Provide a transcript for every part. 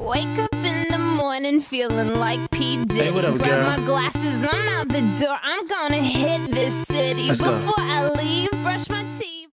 Wake up in the morning feeling like P. Diddy. Hey, what up, Grab girl? my glasses, I'm out the door. I'm gonna hit this city. Let's go. Before I leave, brush my teeth.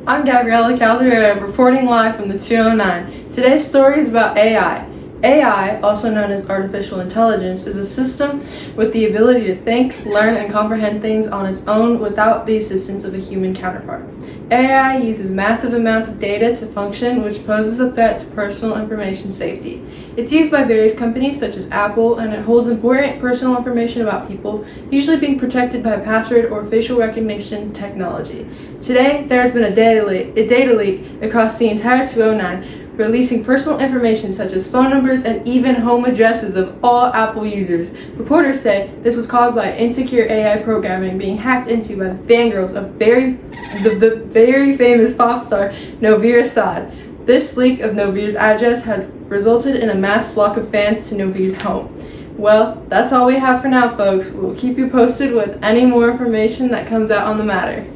I'm Gabriella Caldeira, reporting live from the 209. Today's story is about AI. AI, also known as artificial intelligence, is a system with the ability to think, learn, and comprehend things on its own without the assistance of a human counterpart. AI uses massive amounts of data to function, which poses a threat to personal information safety. It's used by various companies such as Apple, and it holds important personal information about people, usually being protected by password or facial recognition technology. Today, there has been a data leak across the entire 209, releasing personal information such as phone numbers and even home addresses of all Apple users. Reporters say this was caused by insecure AI programming being hacked into by the fangirls of the very famous pop star Novir Asaad. This leak of Novir's address has resulted in a mass flock of fans to Novir's home. Well, that's all we have for now, folks. We'll keep you posted with any more information that comes out on the matter.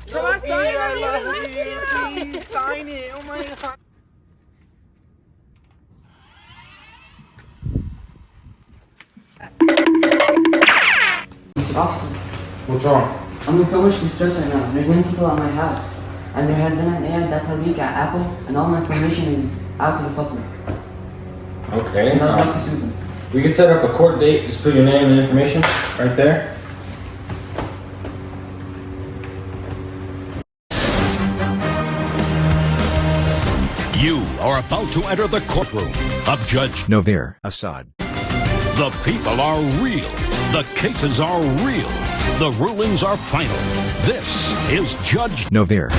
Can I sign it? I love you. Please sign it. Oh my god. Mr. Officer, What's wrong? I'm in so much distress right now. There's many people at my house. And there has been an AI data leak at Apple, and all my information is out to the public. Okay. And I'd like to sue them. We can set up a court date. Just put your name and information right there. You are about to enter the courtroom of Judge Novir Asaad. The people are real. The cases are real. The rulings are final. This is Judge Novir.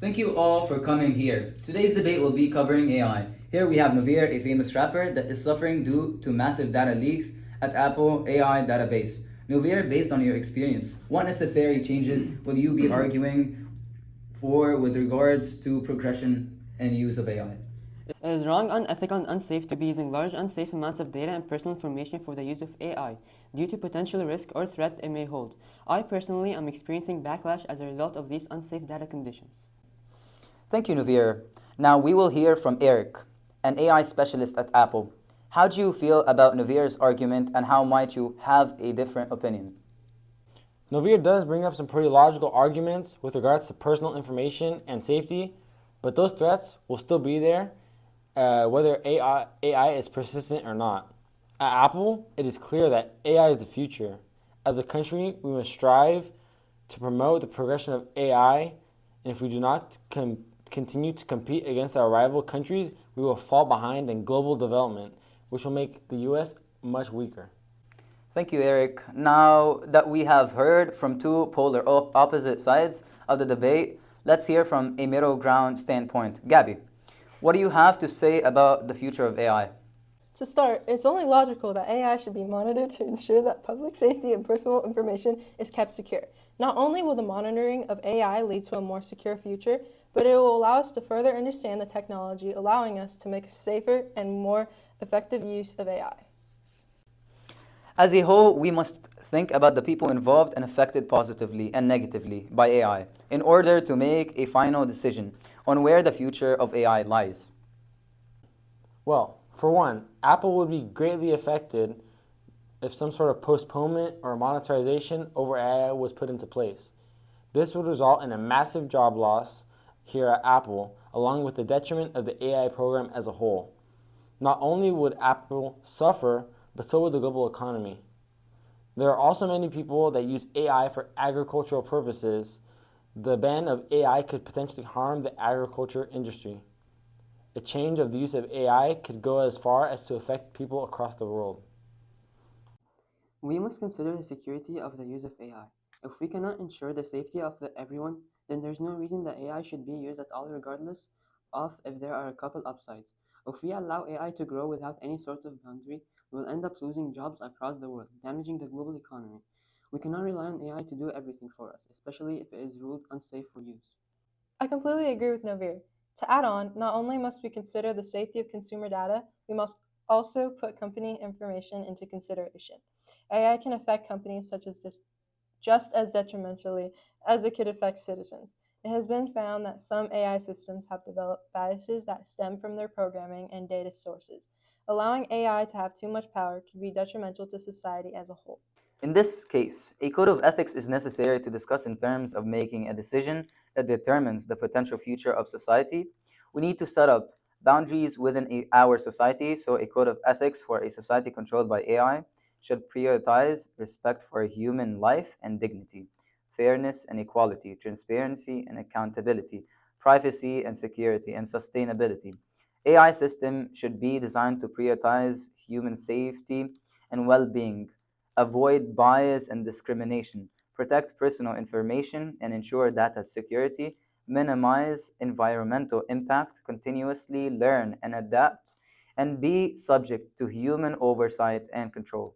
Thank you all for coming here. Today's debate will be covering AI. Here we have Novir, a famous rapper that is suffering due to massive data leaks at Apple AI database. Novir, based on your experience, what necessary changes will you be arguing for with regards to progression and use of AI? It is wrong, unethical, and unsafe to be using large, unsafe amounts of data and personal information for the use of AI, due to potential risk or threat it may hold. I personally am experiencing backlash as a result of these unsafe data conditions. Thank you, Novir. Now we will hear from Eric, an AI specialist at Apple. How do you feel about Novir's argument, and how might you have a different opinion? Novir does bring up some pretty logical arguments with regards to personal information and safety, but those threats will still be there whether AI is persistent or not. At Apple, it is clear that AI is the future. As a country, we must strive to promote the progression of AI, and if we do not continue to compete against our rival countries, we will fall behind in global development, which will make the US much weaker. Thank you, Eric. Now that we have heard from two polar opposite sides of the debate, let's hear from a middle ground standpoint. Gabby, what do you have to say about the future of AI? To start, it's only logical that AI should be monitored to ensure that public safety and personal information is kept secure. Not only will the monitoring of AI lead to a more secure future, but it will allow us to further understand the technology, allowing us to make safer and more effective use of AI. As a whole, we must think about the people involved and affected positively and negatively by AI in order to make a final decision on where the future of AI lies. Well, for one, Apple would be greatly affected if some sort of postponement or monetization over AI was put into place. This would result in a massive job loss here at Apple, along with the detriment of the AI program as a whole. Not only would Apple suffer, but so would the global economy. There are also many people that use AI for agricultural purposes. The ban of AI could potentially harm the agriculture industry. A change of the use of AI could go as far as to affect people across the world. We must consider the security of the use of AI. If we cannot ensure the safety of everyone, then there's no reason that AI should be used at all, regardless of if there are a couple upsides. If we allow AI to grow without any sort of boundary, we will end up losing jobs across the world, damaging the global economy. We cannot rely on AI to do everything for us, especially if it is ruled unsafe for use. I completely agree with Novir. To add on, not only must we consider the safety of consumer data, we must also put company information into consideration. AI can affect companies just as detrimentally as it could affect citizens. It has been found that some AI systems have developed biases that stem from their programming and data sources. Allowing AI to have too much power could be detrimental to society as a whole. In this case, a code of ethics is necessary to discuss in terms of making a decision that determines the potential future of society. We need to set up boundaries within our society, so a code of ethics for a society controlled by AI should prioritize respect for human life and dignity, fairness and equality, transparency and accountability, privacy and security, and sustainability. AI system should be designed to prioritize human safety and well-being, avoid bias and discrimination, protect personal information, and ensure data security, minimize environmental impact, continuously learn and adapt, and be subject to human oversight and control.